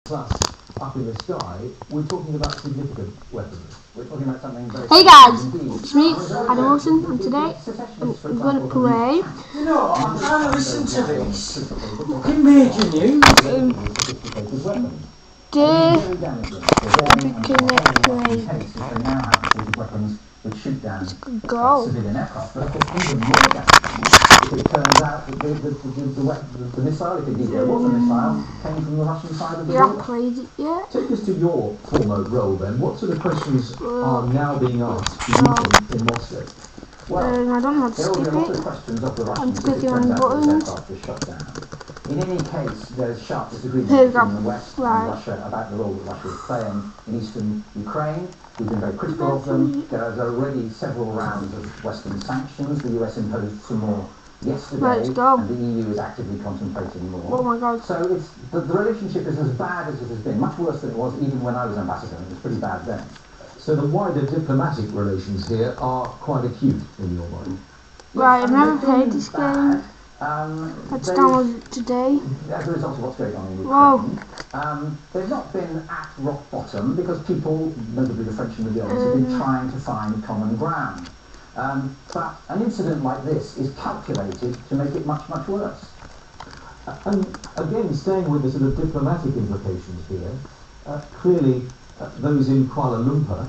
plus up in the sky, we're talking about significant weaponry. We're talking about something very... Hey guys, it's me, Adam Wilson, and today I'm going to play... You know what, I'm trying to listen to this. Fucking major news. Let's go. Civilian aircraft, but of course even more damaging if it turns out that the missile, if indeed there was a missile, came from the Russian side of the You border. haven't played it yet? Take us to your former role then. What sort of questions are now being asked, do you think, in Moscow? Well, I don't know how to there will be skip a lot it. of questions of the I'm Russians if it clicking on turns out that this buttons. aircraft is shot down. In any case, there's sharp disagreement Here we go. between the West and Russia about the role that Russia is playing in eastern Ukraine. We've been very critical of them. There's already several rounds of Western sanctions. The US imposed some more yesterday, Let's go. and the EU is actively contemplating more. Oh my god. So it's the relationship is as bad as it has been, much worse than it was even when I was ambassador. It was pretty bad then. So the wider diplomatic relations here are quite acute in your mind? Right, Yes, I've never they've played been this bad. game. Let's download it today. As a result of what's going on in Whoa. Ukraine, they've not been at rock bottom because people, notably the French and the Germans, have been trying to find common ground. But an incident like this is calculated to make it much, much worse. And again, staying with the sort of diplomatic implications here, clearly those in Kuala Lumpur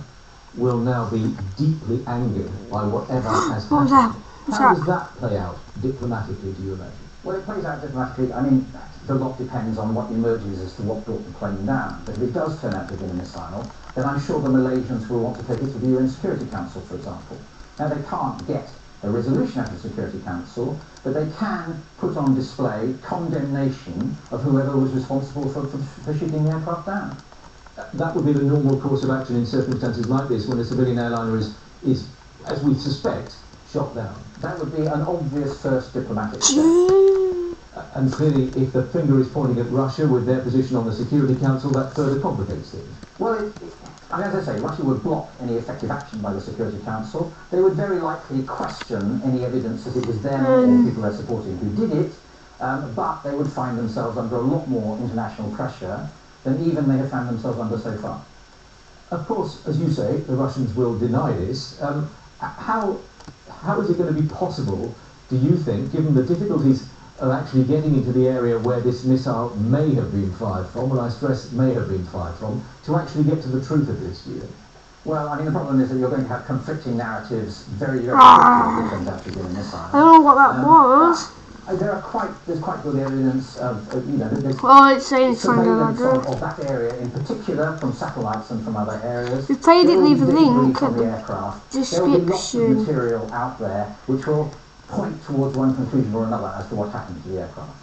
will now be deeply angered by whatever has What was happened. that? What's How that? does that play out diplomatically, do you imagine? Well, it plays out diplomatically. I mean, a lot depends on what emerges as to what brought the plane down. But if it does turn out to be a missile, then I'm sure the Malaysians will want to take it to the UN Security Council, for example. Now, they can't get a resolution out of the Security Council, but they can put on display condemnation of whoever was responsible for shooting the aircraft down. That would be the normal course of action in circumstances like this, when a civilian airliner is, as we suspect, shot down. That would be an obvious first diplomatic step. And clearly, if the finger is pointing at Russia with their position on the Security Council, that further complicates things. Well, as I say, Russia would block any effective action by the Security Council. They would very likely question any evidence that it was them or people they're supporting who did it, but they would find themselves under a lot more international pressure than even they have found themselves under so far. Of course, as you say, the Russians will deny this. How is it going to be possible, do you think, given the difficulties of actually getting into the area where this missile may have been fired from, and I stress may have been fired from, to actually get to the truth of this, do you think? Well, I mean, the problem is that you're going to have conflicting narratives very, very quickly if it turns out to be a missile. I don't know what that was. There's quite good evidence of, there's Well, it's saying it's some from the evidence ladder. of that area in particular, from satellites and from other areas. If you played it, There will leave a be link debris at from the the aircraft. There will be lots of description. material out there which will point towards one conclusion or another as to what happened to the aircraft.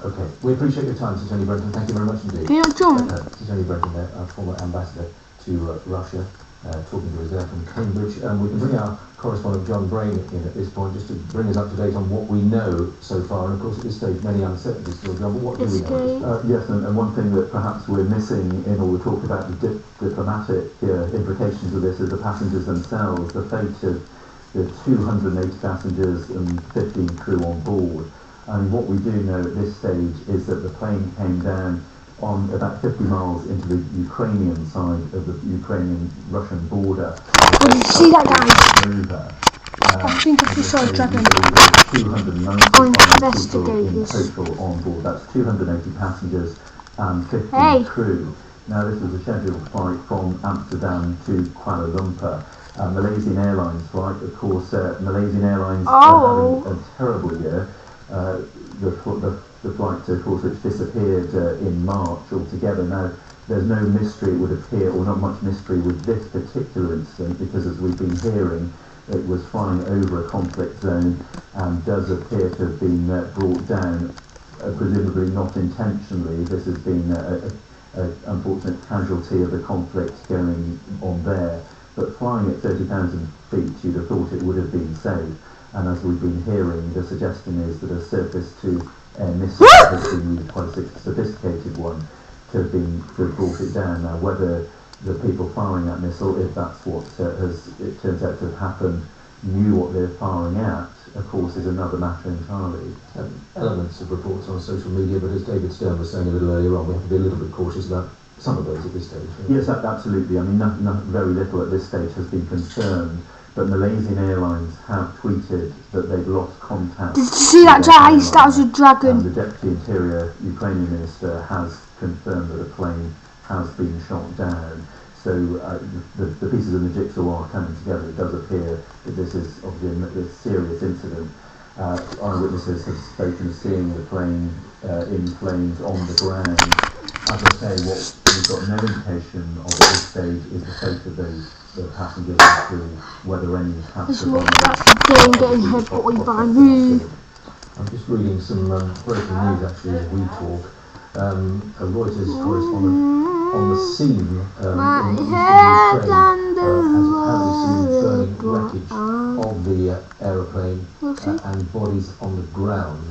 Okay, we appreciate your time, Sir Tony Brenton. Thank you very much indeed. Can you not jump? Sir Tony Brenton, there, our former ambassador to Russia, talking to us there from Cambridge. We can bring our correspondent John Brain in at this point, just to bring us up to date on what we know so far. And of course, at this stage, many uncertainties still, John. But what do we know? Yes, and one thing that perhaps we're missing in all the talk about the diplomatic implications of this is the passengers themselves, the fate of the 280 passengers and 15 crew on board. And what we do know at this stage is that the plane came down on about 50 miles into the Ukrainian side of the Ukrainian-Russian border. Oh, did you see that guy? Over. I think I just saw a dragon. 295 I'll investigate people in this. total on board. That's 280 passengers and 15 Hey. crew. Now, this was a scheduled flight from Amsterdam to Kuala Lumpur. Malaysian Airlines flight, of course. Malaysian Airlines are having a terrible year. The flight, of course, which disappeared in March altogether. Now, there's no mystery, it would appear, or not much mystery with this particular incident, because as we've been hearing, it was flying over a conflict zone and does appear to have been brought down, presumably not intentionally. This has been an unfortunate casualty of the conflict going on there. But flying at 30,000 feet, you'd have thought it would have been safe. And as we've been hearing, the suggestion is that a surface-to-air missile has been used, quite a sophisticated one, to have brought it down. Now, whether the people firing that missile, if that's what it turns out to have happened, knew what they're firing at, of course, is another matter entirely. Elements of reports on social media, but as David Stern was saying a little earlier on, we have to be a little bit cautious about some of those at this stage. Yes, absolutely. I mean, very little at this stage has been confirmed, but Malaysian Airlines have tweeted that they've lost contact. Did you see that, guys? That was a dragon. And the Deputy Interior Ukrainian Minister has confirmed that a plane has been shot down. So the pieces of the jigsaw are coming together. It does appear that this is obviously a serious incident. Eyewitnesses have spoken of seeing the plane in flames on the ground. As I say, what we've got no indication of at this stage is the fate of the passengers and crew, whether any have survived. That's getting hit by me. I'm just reading some breaking news actually as we talk. A Reuters correspondent on the scene in eastern Ukraine has apparently seen burning wreckage of the aeroplane and bodies on the ground.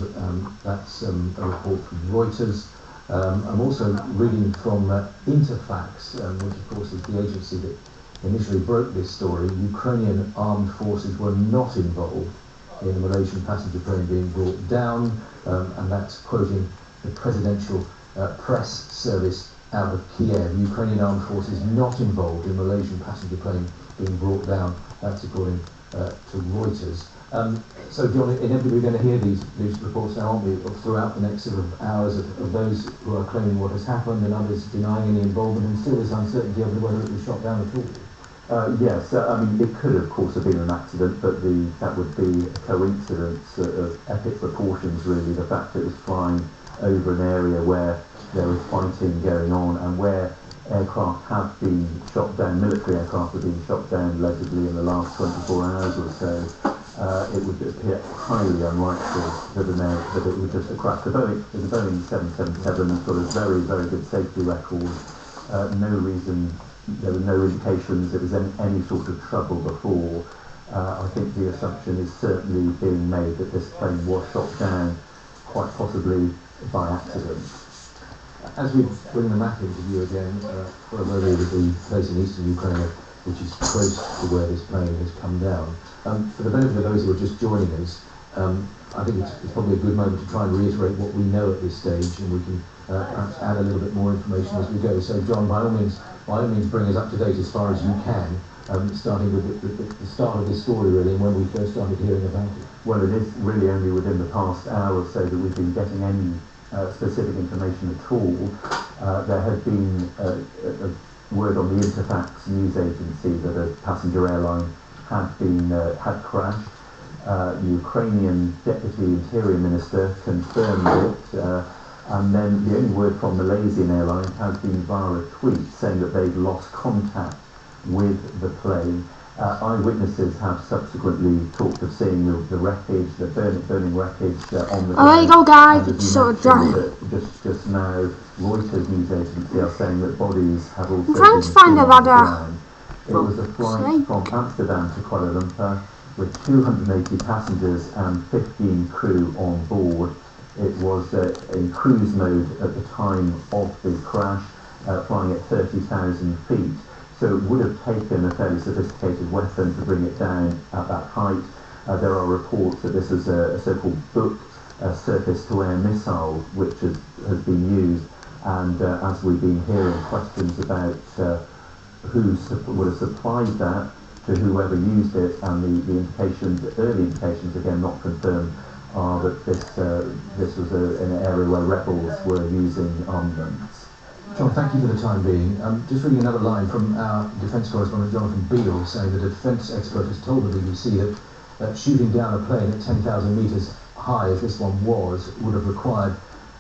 That's a report from Reuters. I'm also reading from Interfax, which of course is the agency that initially broke this story. Ukrainian armed forces were not involved in the Malaysian passenger plane being brought down, and that's quoting the presidential press service out of Kiev. Ukrainian armed forces not involved in Malaysian passenger plane being brought down. That's according to Reuters. So John, inevitably we're going to hear these reports now, aren't we, throughout the next sort of hours of those who are claiming what has happened and others denying any involvement, and still this uncertainty over whether it was shot down at all. Yes, I mean, it could of course have been an accident, but that would be a coincidence of epic proportions, really. The fact that it was flying over an area where there was fighting going on and where aircraft have been shot down, military aircraft have been shot down allegedly in the last 24 hours or so, it would appear highly unlikely that it was just a crash. The Boeing 777 has got a very, very good safety record. There were no indications there was any sort of trouble before. I think the assumption is certainly being made that this plane was shot down, quite possibly by accident. As we bring the map into view again, for a moment the place in eastern Ukraine, which is close to where this plane has come down. For the benefit of those who are just joining us, I think it's probably a good moment to try and reiterate what we know at this stage, and we can perhaps add a little bit more information as we go. So John, by all means bring us up to date as far as you can, starting with the start of this story really, and when we first started hearing about it. Well, it is really only within the past hour or so that we've been getting any specific information at all. There had been a word on the Interfax news agency that a passenger airline had crashed. The Ukrainian Deputy Interior Minister confirmed it, and then the only word from Malaysian Airlines has been via a tweet saying that they've lost contact with the plane. Eyewitnesses have subsequently talked of seeing the wreckage, the burning wreckage on the ground. There you go, guys. It's sort of dry. Just now, Reuters news agency are saying that bodies have also I'm trying been to find seen a on the ladder. ground. It was a flight from Amsterdam to Kuala Lumpur with 280 passengers and 15 crew on board. It was in cruise mode at the time of the crash, flying at 30,000 feet. So it would have taken a fairly sophisticated weapon to bring it down at that height. There are reports that this is a so-called Buk surface-to-air missile which has been used, and as we've been hearing questions about who would have supplied that to whoever used it, and the early indications, again not confirmed, are that this was an area where rebels were using armaments. John, thank you for the time being. Just reading another line from our defence correspondent Jonathan Beale, saying that a defence expert has told the BBC that shooting down a plane at 10,000 metres high, as this one was, would have required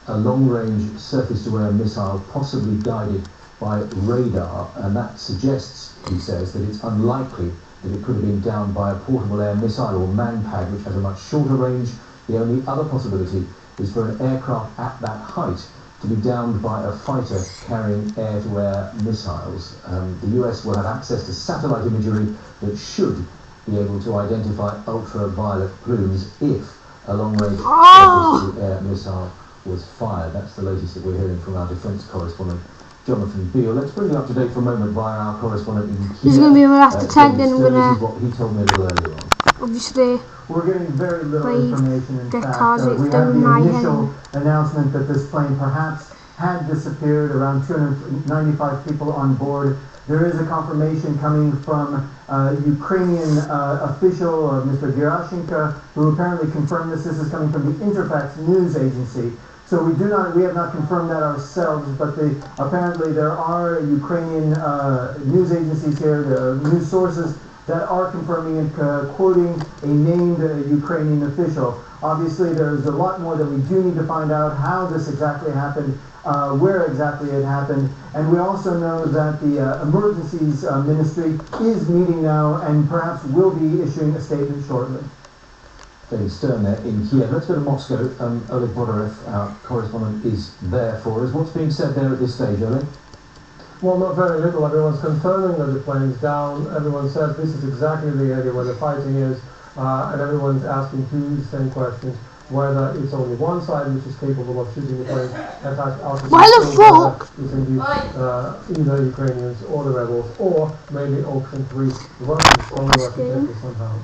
a long-range surface-to-air missile, possibly guided by radar, and that suggests, he says, that it's unlikely that it could have been downed by a portable air missile or MANPAD, which has a much shorter range. The only other possibility is for an aircraft at that height to be downed by a fighter carrying air-to-air missiles. The US will have access to satellite imagery that should be able to identify ultraviolet plumes if a long-range surface-to-air missile was fired. That's the latest that we're hearing from our defence correspondent Jonathan Beale. Let's bring you up to date for a moment via our correspondent in Kiev. He's going to be able to have to tank, then we're going to... This is what he told me a little earlier on. obviously. We're getting very little Brave information. In fact, deposit we have down the my initial announcement that this plane perhaps had disappeared, around 295 people on board. There is a confirmation coming from Ukrainian official, Mr. Gerashenko, who apparently confirmed this. This is coming from the Interfax news agency. So we have not confirmed that ourselves, but apparently there are Ukrainian news agencies here, the news sources that are confirming and quoting a named Ukrainian official. Obviously, there's a lot more that we do need to find out how this exactly happened, where exactly it happened, and we also know that the Emergencies Ministry is meeting now and perhaps will be issuing a statement shortly. David Stern there in Kiev. Let's go to Moscow. Oleg Bodarev, our correspondent, is there for us. What's being said there at this stage, Oleg? Well, not very little. Everyone's confirming that the plane's down. Everyone says this is exactly the area where the fighting is, and everyone's asking two same questions: whether it's only one side which is capable of shooting the plane, Why the fuck? It's indeed either Ukrainians or the rebels, or maybe option 3, Russians from the Russian people somehow.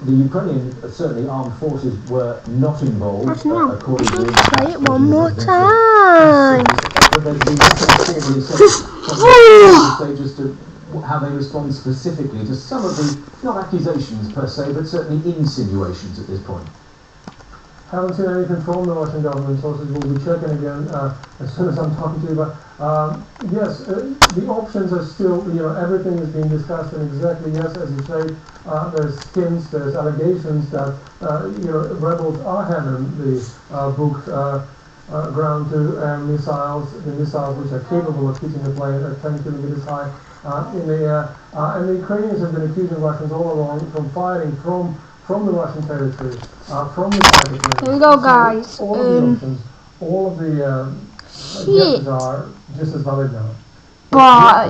The Ukrainian, certainly armed forces, were not involved, according to... Play it one more time. But there's been nothing formally said as to how they respond specifically to some of the, not accusations per se, but certainly insinuations at this point. Haven't seen anything from the Russian government sources. We'll be checking again as soon as I'm talking to you. But yes, the options are still, everything is being discussed, and exactly, yes, as you say, there's hints, there's allegations that, rebels are having the booked ground-to-air missiles, the missiles which are capable of hitting the plane at 10 kilometers high in the air. And the Ukrainians have been accusing Russians all along from firing from the Russian territory, from the fighter planes. Here we go, guys. All of the options, all of the guesses are just as valid now. But